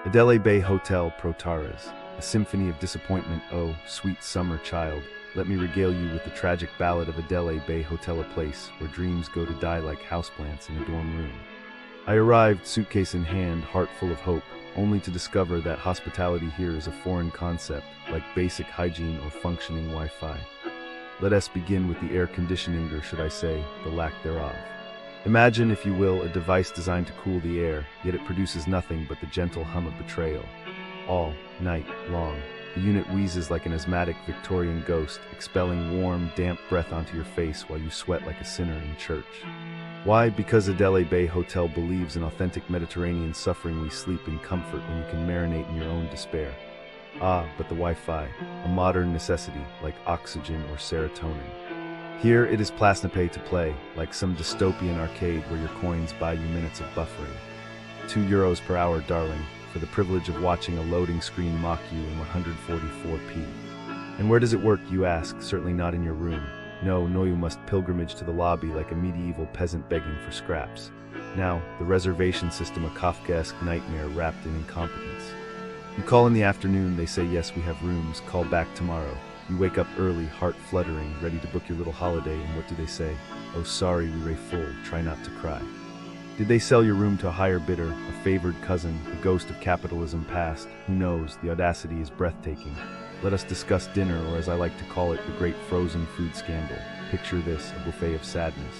Adelais Bay Hotel, Protaras, a symphony of disappointment. Oh, sweet summer child, let me regale you with the tragic ballad of Adelais Bay Hotel, a place where dreams go to die like houseplants in a dorm room. I arrived, suitcase in hand, heart full of hope, only to discover that hospitality here is a foreign concept, like basic hygiene or functioning Wi-Fi. Let us begin with the air conditioning, or should I say, the lack thereof. Imagine, if you will, a device designed to cool the air, yet it produces nothing but the gentle hum of betrayal. All night long, the unit wheezes like an asthmatic Victorian ghost, expelling warm, damp breath onto your face while you sweat like a sinner in church. Why? Because Adelais Bay Hotel believes in authentic Mediterranean suffering. We sleep in comfort when you can marinate in your own despair. Ah, but the Wi-Fi, a modern necessity like oxygen or serotonin. Here it is place to play, like some dystopian arcade where your coins buy you minutes of buffering. €2 per hour, darling, for the privilege of watching a loading screen mock you in 144p. And where does it work, you ask? Certainly not in your room. No, you must pilgrimage to the lobby like a medieval peasant begging for scraps. Now, the reservation system, a Kafkaesque nightmare wrapped in incompetence. You call in the afternoon, they say yes, we have rooms, call back tomorrow. You wake up early, heart fluttering, ready to book your little holiday, and what do they say? Oh sorry, we are full, try not to cry. Did they sell your room to a higher bidder, a favored cousin, a ghost of capitalism past? Who knows, the audacity is breathtaking. Let us discuss dinner, or as I like to call it, the great frozen food scandal. Picture this, a buffet of sadness.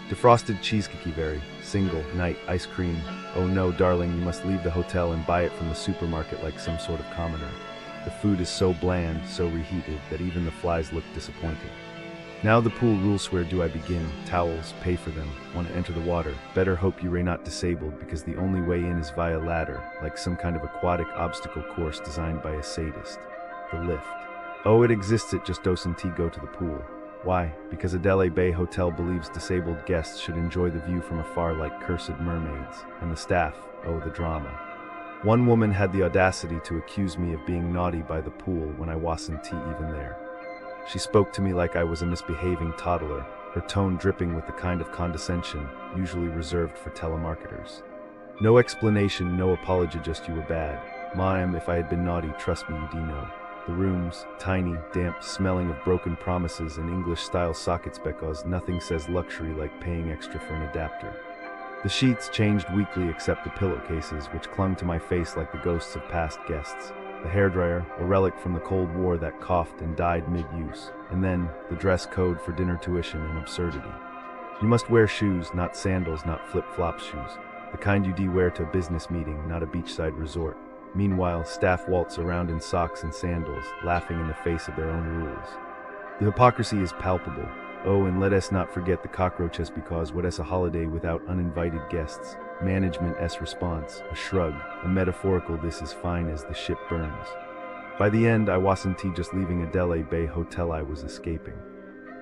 Defrosted cheesecake, very single, night, ice cream. Oh no, darling, you must leave the hotel and buy it from the supermarket like some sort of commoner. The food is so bland, so reheated, that even the flies look disappointed. Now the pool rules, where do I begin? Towels, pay for them, want to enter the water. Better hope you are not disabled, because the only way in is via ladder, like some kind of aquatic obstacle course designed by a sadist. The lift. Oh, it exists at just Docent go to the pool. Why? Because Adelais Bay Hotel believes disabled guests should enjoy the view from afar like cursed mermaids. And the staff, oh the drama. One woman had the audacity to accuse me of being naughty by the pool when I wasn't even there. She spoke to me like I was a misbehaving toddler, her tone dripping with the kind of condescension usually reserved for telemarketers. No explanation, no apology, just you were bad. Ma'am, if I had been naughty, trust me, you do know. The rooms, tiny, damp, smelling of broken promises and English-style sockets, because nothing says luxury like paying extra for an adapter. The sheets changed weekly except the pillowcases, which clung to my face like the ghosts of past guests. The hairdryer, a relic from the Cold War that coughed and died mid-use. And then, the dress code for dinner tuition, an absurdity. You must wear shoes, not sandals, not flip-flop shoes. The kind you wear to a business meeting, not a beachside resort. Meanwhile, staff waltz around in socks and sandals, laughing in the face of their own rules. The hypocrisy is palpable. Oh, and let us not forget the cockroaches, because what is a holiday without uninvited guests? Management's response, a shrug, a metaphorical this is fine as the ship burns. By the end, I wasn't just leaving Adelais Bay Hotel, I was escaping.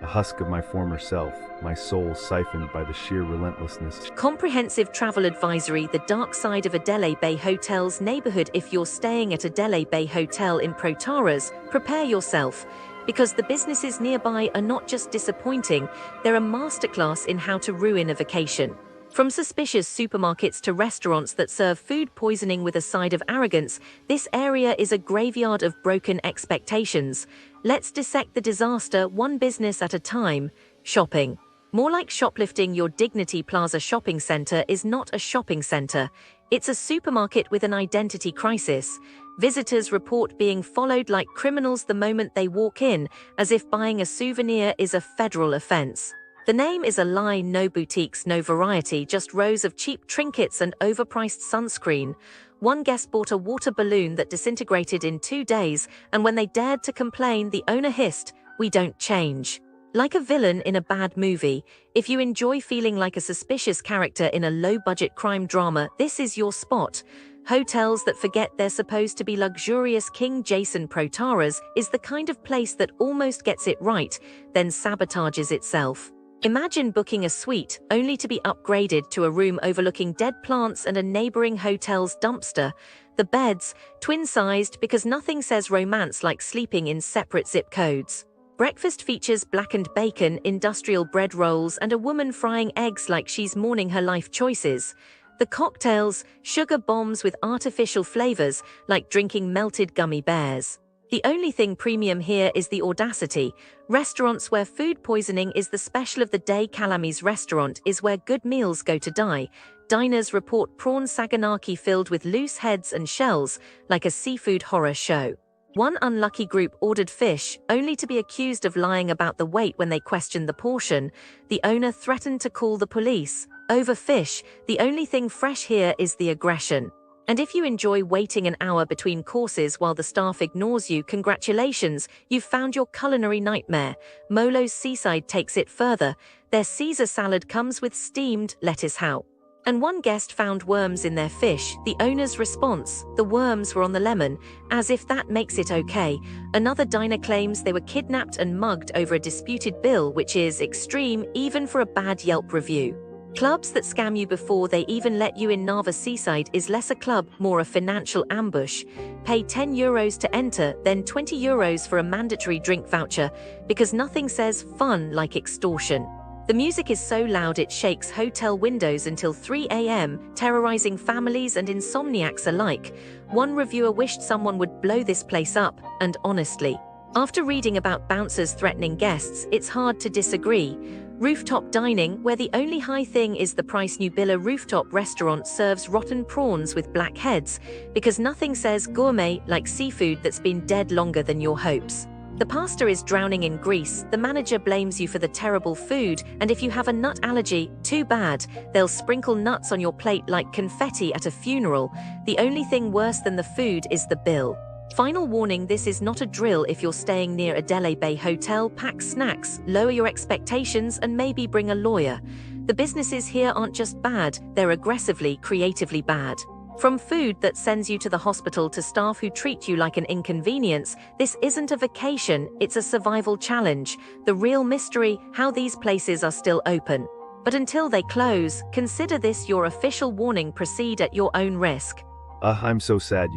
A husk of my former self, my soul siphoned by the sheer relentlessness. Comprehensive travel advisory: the dark side of Adelais Bay Hotel's neighborhood. If you're staying at Adelais Bay Hotel in Protaras, prepare yourself, because the businesses nearby are not just disappointing, they're a masterclass in how to ruin a vacation. From suspicious supermarkets to restaurants that serve food poisoning with a side of arrogance, this area is a graveyard of broken expectations. Let's dissect the disaster one business at a time. Shopping. More like shoplifting. Your Dignity Plaza shopping center is not a shopping center. It's a supermarket with an identity crisis. Visitors report being followed like criminals the moment they walk in, as if buying a souvenir is a federal offense. The name is a lie: no boutiques, no variety, just rows of cheap trinkets and overpriced sunscreen. One guest bought a water balloon that disintegrated in 2 days, and when they dared to complain, the owner hissed, "We don't change." Like a villain in a bad movie, if you enjoy feeling like a suspicious character in a low-budget crime drama, this is your spot. Hotels that forget they're supposed to be luxurious. King Jason Protaras is the kind of place that almost gets it right, then sabotages itself. Imagine booking a suite only to be upgraded to a room overlooking dead plants and a neighboring hotel's dumpster. The beds, twin-sized, because nothing says romance like sleeping in separate zip codes. Breakfast features blackened bacon, industrial bread rolls, and a woman frying eggs like she's mourning her life choices. The cocktails, sugar bombs with artificial flavors, like drinking melted gummy bears. The only thing premium here is the audacity. Restaurants where food poisoning is the special of the day. Calami's restaurant is where good meals go to die. Diners report prawn saganaki filled with loose heads and shells, like a seafood horror show. One unlucky group ordered fish, only to be accused of lying about the weight when they questioned the portion. The owner threatened to call the police. Over fish, the only thing fresh here is the aggression. And if you enjoy waiting an hour between courses while the staff ignores you, congratulations, you've found your culinary nightmare. Molos Seaside takes it further. Their Caesar salad comes with steamed lettuce how. And one guest found worms in their fish. The owner's response: the worms were on the lemon, as if that makes it okay. Another diner claims they were kidnapped and mugged over a disputed bill, which is extreme even for a bad Yelp review. Clubs that scam you before they even let you in. Nava Seaside is less a club, more a financial ambush. Pay €10 to enter, then €20 for a mandatory drink voucher, because nothing says fun like extortion. The music is so loud it shakes hotel windows until 3 a.m., terrorizing families and insomniacs alike. One reviewer wished someone would blow this place up, and honestly, after reading about bouncers threatening guests, it's hard to disagree. Rooftop dining, where the only high thing is the price. Nubilla Rooftop Restaurant serves rotten prawns with black heads, because nothing says gourmet like seafood that's been dead longer than your hopes. The pasta is drowning in grease, the manager blames you for the terrible food, and if you have a nut allergy, too bad, they'll sprinkle nuts on your plate like confetti at a funeral. The only thing worse than the food is the bill. Final warning: this is not a drill. If you're staying near Adelais Bay Hotel, pack snacks, lower your expectations, and maybe bring a lawyer. The businesses here aren't just bad, they're aggressively, creatively bad. From food that sends you to the hospital to staff who treat you like an inconvenience, this isn't a vacation, it's a survival challenge. The real mystery: how these places are still open. But until they close, consider this your official warning. Proceed at your own risk. I'm so sad,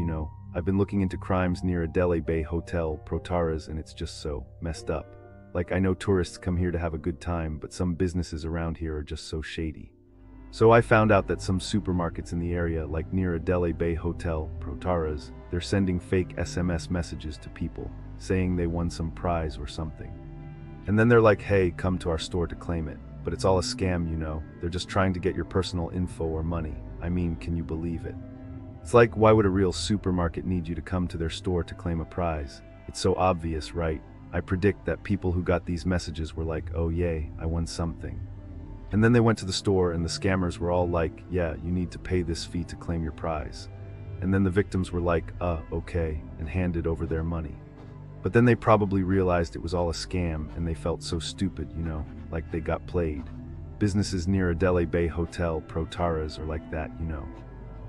I've been looking into crimes near Adelais Bay Hotel, Protaras, and it's just so messed up. Like, I know tourists come here to have a good time, but some businesses around here are just so shady. So I found out that some supermarkets in the area, like near Adelais Bay Hotel, Protaras, they're sending fake SMS messages to people, saying they won some prize or something. And then they're like, hey, come to our store to claim it. But it's all a scam, They're just trying to get your personal info or money. I mean, can you believe it? It's like, why would a real supermarket need you to come to their store to claim a prize? It's so obvious, right? I predict that people who got these messages were like, oh yay, I won something. And then they went to the store and the scammers were all like, yeah, you need to pay this fee to claim your prize. And then the victims were like, okay, and handed over their money. But then they probably realized it was all a scam and they felt so stupid, like they got played. Businesses near Adelais Bay Hotel, Protaras, are like that,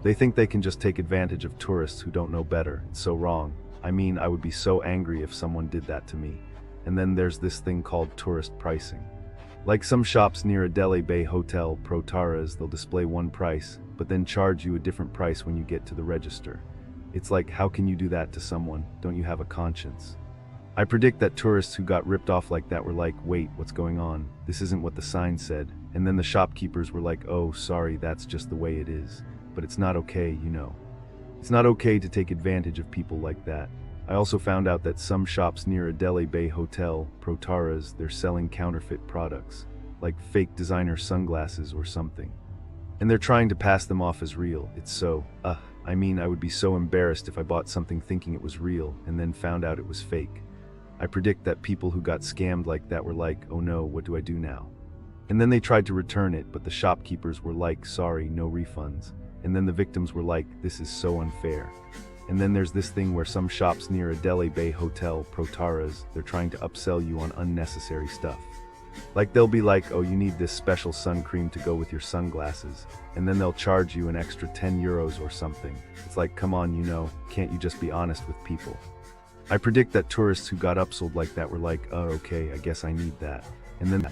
They think they can just take advantage of tourists who don't know better. It's so wrong. I mean, I would be so angry if someone did that to me. And then there's this thing called tourist pricing. Like some shops near Adelais Bay Hotel, Protaras, they'll display one price, but then charge you a different price when you get to the register. It's like, how can you do that to someone? Don't you have a conscience? I predict that tourists who got ripped off like that were like, wait, what's going on? This isn't what the sign said. And then the shopkeepers were like, oh, sorry, that's just the way it is. But it's not okay, It's not okay to take advantage of people like that. I also found out that some shops near Adelais Bay Hotel, Protaras, they're selling counterfeit products, like fake designer sunglasses or something. And they're trying to pass them off as real. It's so, I mean, I would be so embarrassed if I bought something thinking it was real and then found out it was fake. I predict that people who got scammed like that were like, oh no, what do I do now? And then they tried to return it, but the shopkeepers were like, sorry, no refunds. And then the victims were like, this is so unfair. And then there's this thing where some shops near Adelais Bay Hotel, Protaras, they're trying to upsell you on unnecessary stuff. Like they'll be like, oh, you need this special sun cream to go with your sunglasses. And then they'll charge you an extra €10 or something. It's like, come on, can't you just be honest with people? I predict that tourists who got upsold like that were like, oh, okay, I guess I need that. And then